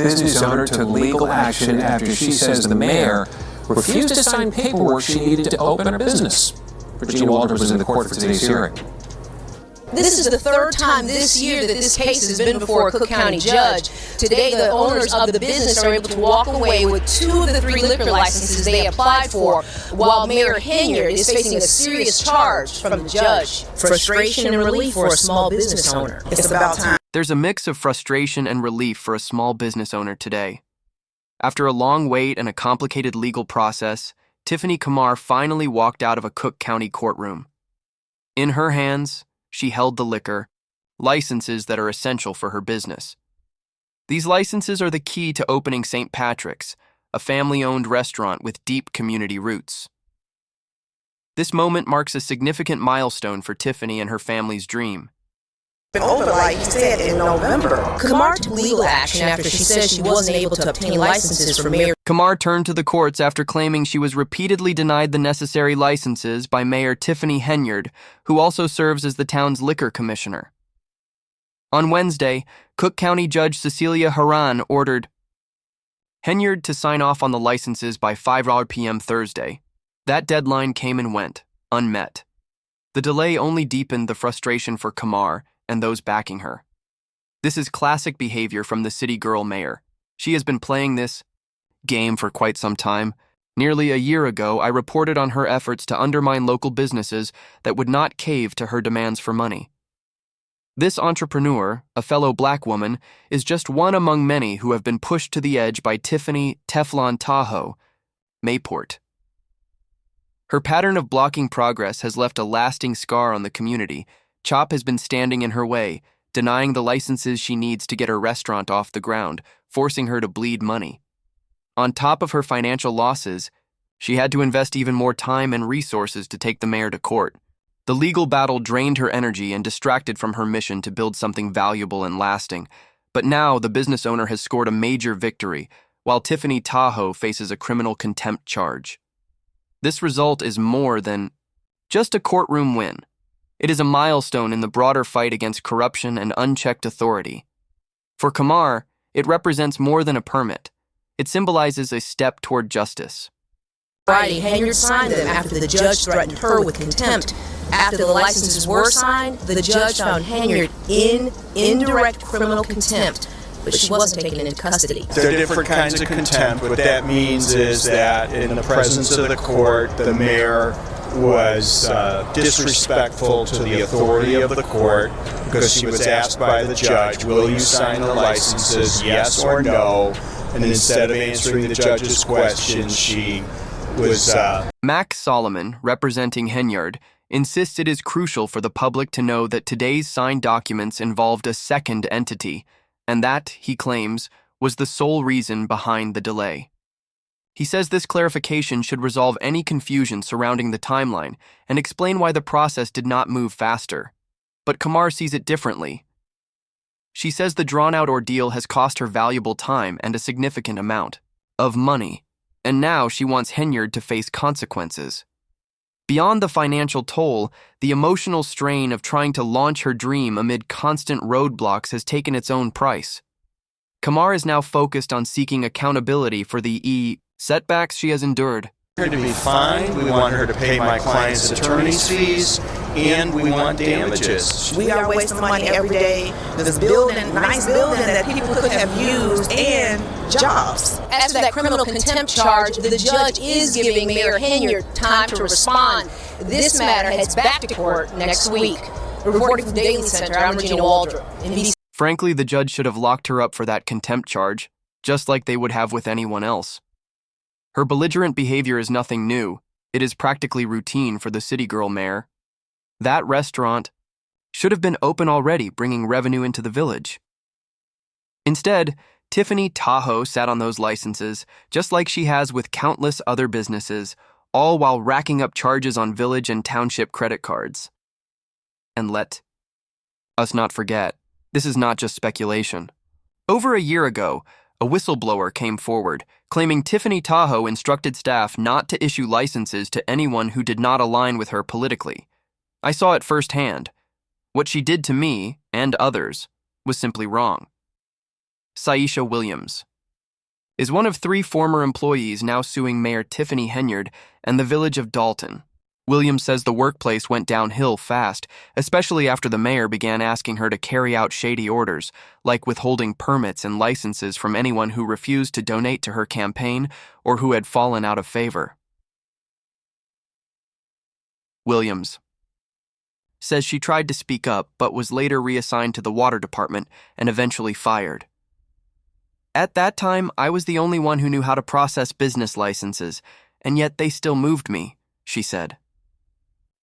business owner took legal action after she says the mayor refused to sign paperwork she needed to open her business. Virginia Waldron was in the court for today's hearing. This is the third time this year that this case has been before a Cook County judge. Today, the owners of the business are able to walk away with 2 of the 3 liquor licenses they applied for, while Mayor Henyard is facing a serious charge from the judge. Frustration and relief for a small business owner. It's about time. There's a mix of frustration and relief for a small business owner today. After a long wait and a complicated legal process, Tiffany Kamar finally walked out of a Cook County courtroom. In her hands, she held the liquor, licenses that are essential for her business. These licenses are the key to opening St. Patrick's, a family-owned restaurant with deep community roots. This moment marks a significant milestone for Tiffany and her family's dream. Been over, like you said, in November. Kamar took legal action after she said she wasn't able to obtain licenses for Mayor. Kamar turned to the courts after claiming she was repeatedly denied the necessary licenses by Mayor Tiffany Henyard, who also serves as the town's liquor commissioner. On Wednesday, Cook County Judge Cecilia Haran ordered Henyard to sign off on the licenses by 5 p.m. Thursday. That deadline came and went, unmet. The delay only deepened the frustration for Kamar and those backing her. This is classic behavior from the city girl mayor. She has been playing this game for quite some time. Nearly a year ago, I reported on her efforts to undermine local businesses that would not cave to her demands for money. This entrepreneur, a fellow black woman, is just one among many who have been pushed to the edge by Tiffany Teflon Tahoe Mayport. Her pattern of blocking progress has left a lasting scar on the community. CHOP has been standing in her way, denying the licenses she needs to get her restaurant off the ground, forcing her to bleed money. On top of her financial losses, she had to invest even more time and resources to take the mayor to court. The legal battle drained her energy and distracted from her mission to build something valuable and lasting. But now the business owner has scored a major victory, while Tiffany Tahoe faces a criminal contempt charge. This result is more than just a courtroom win. It is a milestone in the broader fight against corruption and unchecked authority. For Kamar, it represents more than a permit. It symbolizes a step toward justice. Friday, Henyard signed them after the judge threatened her with contempt. After the licenses were signed, the judge found Henyard in indirect criminal contempt, but she wasn't taken into custody. There are different kinds of contempt. What that means is that in the presence of the court, the mayor was disrespectful to the authority of the court because she was asked by the judge, will you sign the licenses, yes or no? And instead of answering the judge's question, she was... Max Solomon, representing Henyard, insists it is crucial for the public to know that today's signed documents involved a second entity, and that, he claims, was the sole reason behind the delay. He says this clarification should resolve any confusion surrounding the timeline and explain why the process did not move faster. But Kamar sees it differently. She says the drawn-out ordeal has cost her valuable time and a significant amount of money, and now she wants Henyard to face consequences. Beyond the financial toll, the emotional strain of trying to launch her dream amid constant roadblocks has taken its own price. Kamar is now focused on seeking accountability for the setbacks she has endured. We want her to be fined, we want her to pay my client's attorney's fees, and we want damages. We are wasting money every day. This building, nice building that people could have used, and jobs. As for that criminal contempt charge, the judge is giving Mayor Henyard time to respond. This matter heads back to court next week. Reporting from Daily Center, I'm Regina Waldron. Frankly, the judge should have locked her up for that contempt charge, just like they would have with anyone else. Her belligerent behavior is nothing new. It is practically routine for the city girl mayor. That restaurant should have been open already, bringing revenue into the village. Instead, Tiffany Tahoe sat on those licenses, just like she has with countless other businesses, all while racking up charges on village and township credit cards. And let us not forget, this is not just speculation. Over a year ago, a whistleblower came forward, claiming Tiffany Tahoe instructed staff not to issue licenses to anyone who did not align with her politically. I saw it firsthand. What she did to me, and others, was simply wrong. Saisha Williams, is one of 3 former employees now suing Mayor Tiffany Henyard and the village of Dolton. Williams says the workplace went downhill fast, especially after the mayor began asking her to carry out shady orders, like withholding permits and licenses from anyone who refused to donate to her campaign or who had fallen out of favor. Williams says she tried to speak up but was later reassigned to the water department and eventually fired. At that time, I was the only one who knew how to process business licenses, and yet they still moved me, she said.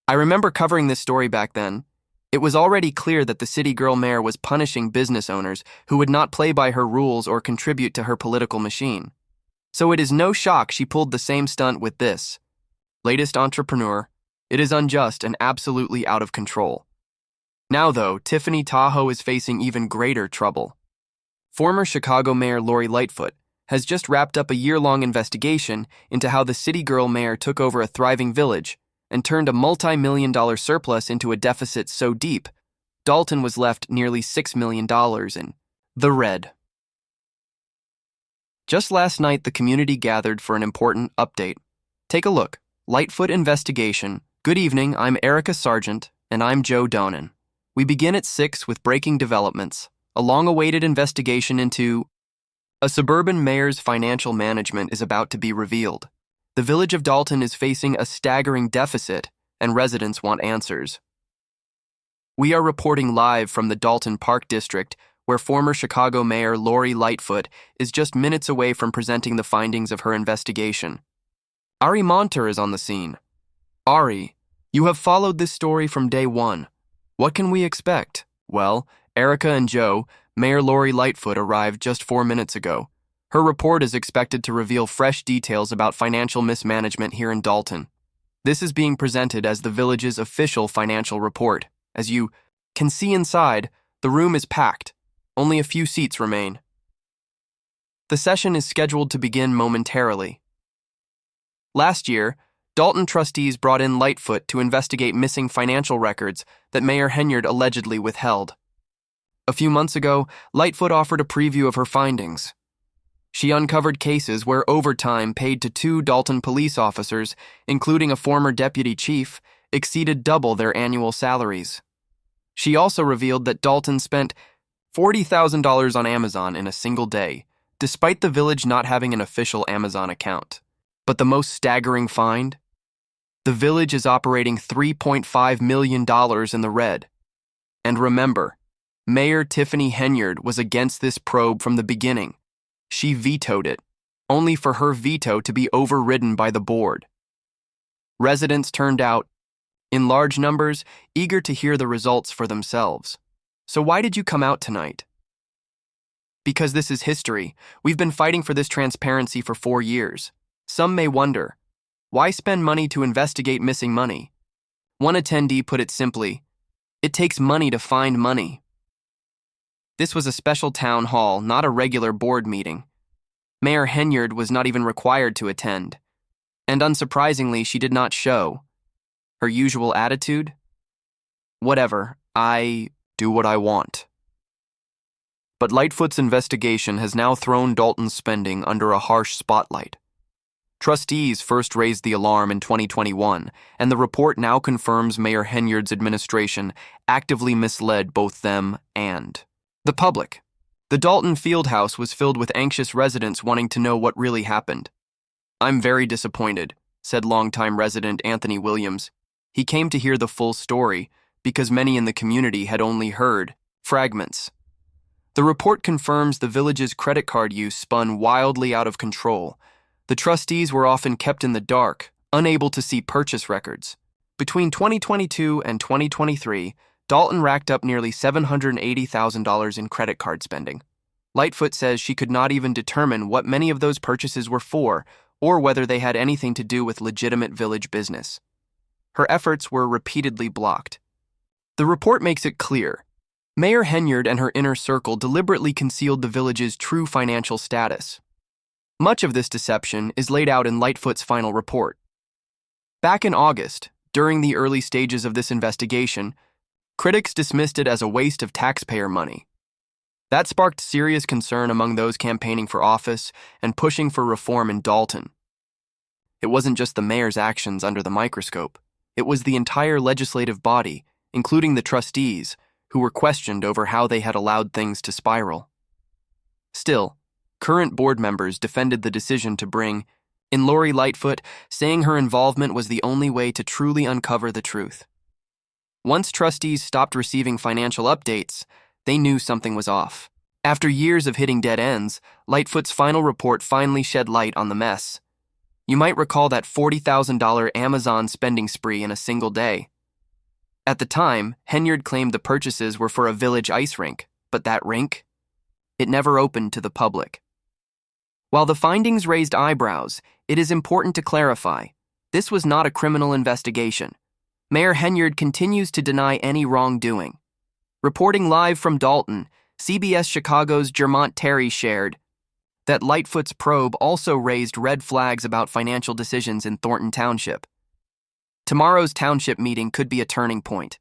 I remember covering this story back then. It was already clear that the city girl mayor was punishing business owners who would not play by her rules or contribute to her political machine. So it is no shock she pulled the same stunt with this latest entrepreneur. It is unjust and absolutely out of control. Now, though, Tiffany Tahoe is facing even greater trouble. Former Chicago Mayor Lori Lightfoot has just wrapped up a year-long investigation into how the city girl mayor took over a thriving village and turned a multi-million-dollar surplus into a deficit so deep, Dolton was left nearly $6 million in the red. Just last night, the community gathered for an important update. Take a look. Lightfoot investigation. Good evening, I'm Erica Sargent, and I'm Joe Donan. We begin at 6 with breaking developments, a long-awaited investigation into a suburban mayor's financial management is about to be revealed. The village of Dolton is facing a staggering deficit, and residents want answers. We are reporting live from the Dolton Park District, where former Chicago Mayor Lori Lightfoot is just minutes away from presenting the findings of her investigation. Ari Monter is on the scene. Ari, you have followed this story from day one. What can we expect? Well, Erica and Joe, Mayor Lori Lightfoot arrived just 4 minutes ago. Her report is expected to reveal fresh details about financial mismanagement here in Dolton. This is being presented as the village's official financial report. As you can see inside, the room is packed. Only a few seats remain. The session is scheduled to begin momentarily. Last year, Dolton trustees brought in Lightfoot to investigate missing financial records that Mayor Henyard allegedly withheld. A few months ago, Lightfoot offered a preview of her findings. She uncovered cases where overtime paid to 2 Dolton police officers, including a former deputy chief, exceeded double their annual salaries. She also revealed that Dolton spent $40,000 on Amazon in a single day, despite the village not having an official Amazon account. But the most staggering find? The village is operating $3.5 million in the red. And remember, Mayor Tiffany Henyard was against this probe from the beginning. She vetoed it, only for her veto to be overridden by the board. Residents turned out, in large numbers, eager to hear the results for themselves. So why did you come out tonight? Because this is history. We've been fighting for this transparency for 4 years. Some may wonder, why spend money to investigate missing money? One attendee put it simply, it takes money to find money. This was a special town hall, not a regular board meeting. Mayor Henyard was not even required to attend. And unsurprisingly, she did not show. Her usual attitude? Whatever, I do what I want. But Lightfoot's investigation has now thrown Dolton's spending under a harsh spotlight. Trustees first raised the alarm in 2021, and the report now confirms Mayor Henyard's administration actively misled both them and the public. The Dolton Fieldhouse was filled with anxious residents wanting to know what really happened. I'm very disappointed, said longtime resident Anthony Williams. He came to hear the full story because many in the community had only heard fragments. The report confirms the village's credit card use spun wildly out of control. The trustees were often kept in the dark, unable to see purchase records. Between 2022 and 2023, Dolton racked up nearly $780,000 in credit card spending. Lightfoot says she could not even determine what many of those purchases were for or whether they had anything to do with legitimate village business. Her efforts were repeatedly blocked. The report makes it clear. Mayor Henyard and her inner circle deliberately concealed the village's true financial status. Much of this deception is laid out in Lightfoot's final report. Back in August, during the early stages of this investigation, critics dismissed it as a waste of taxpayer money. That sparked serious concern among those campaigning for office and pushing for reform in Dolton. It wasn't just the mayor's actions under the microscope. It was the entire legislative body, including the trustees, who were questioned over how they had allowed things to spiral. Still, current board members defended the decision to bring in Lori Lightfoot, saying her involvement was the only way to truly uncover the truth. Once trustees stopped receiving financial updates, they knew something was off. After years of hitting dead ends, Lightfoot's final report finally shed light on the mess. You might recall that $40,000 Amazon spending spree in a single day. At the time, Henyard claimed the purchases were for a village ice rink, but that rink? It never opened to the public. While the findings raised eyebrows, it is important to clarify, this was not a criminal investigation. Mayor Henyard continues to deny any wrongdoing. Reporting live from Dolton, CBS Chicago's Jermont Terry shared that Lightfoot's probe also raised red flags about financial decisions in Thornton Township. Tomorrow's township meeting could be a turning point.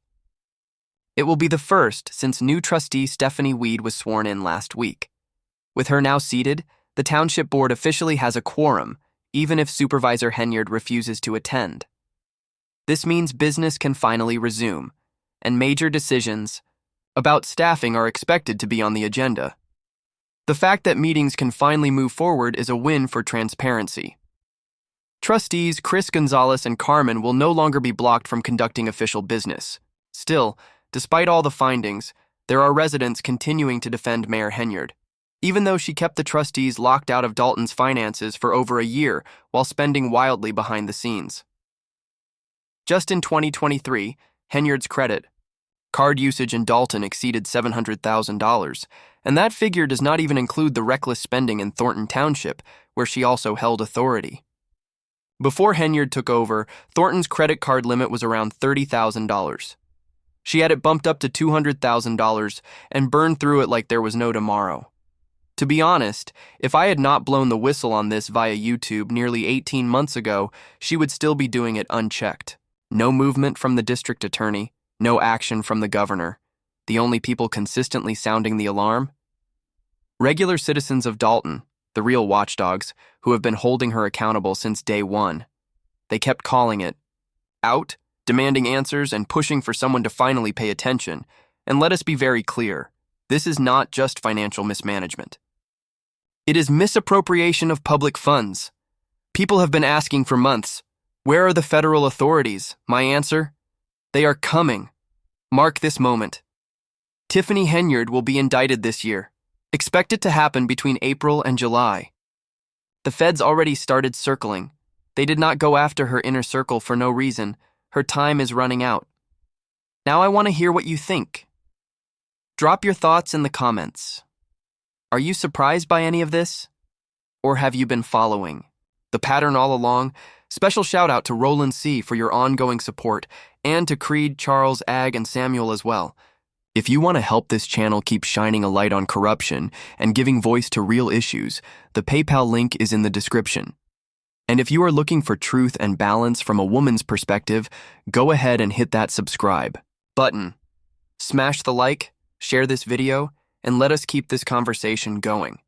It will be the first since new trustee Stephanie Weed was sworn in last week. With her now seated, the township board officially has a quorum, even if Supervisor Henyard refuses to attend. This means business can finally resume, and major decisions about staffing are expected to be on the agenda. The fact that meetings can finally move forward is a win for transparency. Trustees Chris Gonzalez and Carmen will no longer be blocked from conducting official business. Still, despite all the findings, there are residents continuing to defend Mayor Henyard, even though she kept the trustees locked out of Dolton's finances for over a year while spending wildly behind the scenes. Just in 2023, Henyard's credit card usage in Dolton exceeded $700,000, and that figure does not even include the reckless spending in Thornton Township, where she also held authority. Before Henyard took over, Thornton's credit card limit was around $30,000. She had it bumped up to $200,000 and burned through it like there was no tomorrow. To be honest, if I had not blown the whistle on this via YouTube nearly 18 months ago, she would still be doing it unchecked. No movement from the district attorney, no action from the governor. The only people consistently sounding the alarm? Regular citizens of Dolton, the real watchdogs, who have been holding her accountable since day one. They kept calling it out, demanding answers and pushing for someone to finally pay attention. And let us be very clear, this is not just financial mismanagement. It is misappropriation of public funds. People have been asking for months, where are the federal authorities? My answer? They are coming. Mark this moment. Tiffany Henyard will be indicted this year. Expect it to happen between April and July. The feds already started circling. They did not go after her inner circle for no reason. Her time is running out. Now I want to hear what you think. Drop your thoughts in the comments. Are you surprised by any of this? Or have you been following the pattern all along? Special shout out to Roland C. for your ongoing support, and to Creed, Charles, Ag, and Samuel as well. If you want to help this channel keep shining a light on corruption and giving voice to real issues, the PayPal link is in the description. And if you are looking for truth and balance from a woman's perspective, go ahead and hit that subscribe button. Smash the like, share this video, and let us keep this conversation going.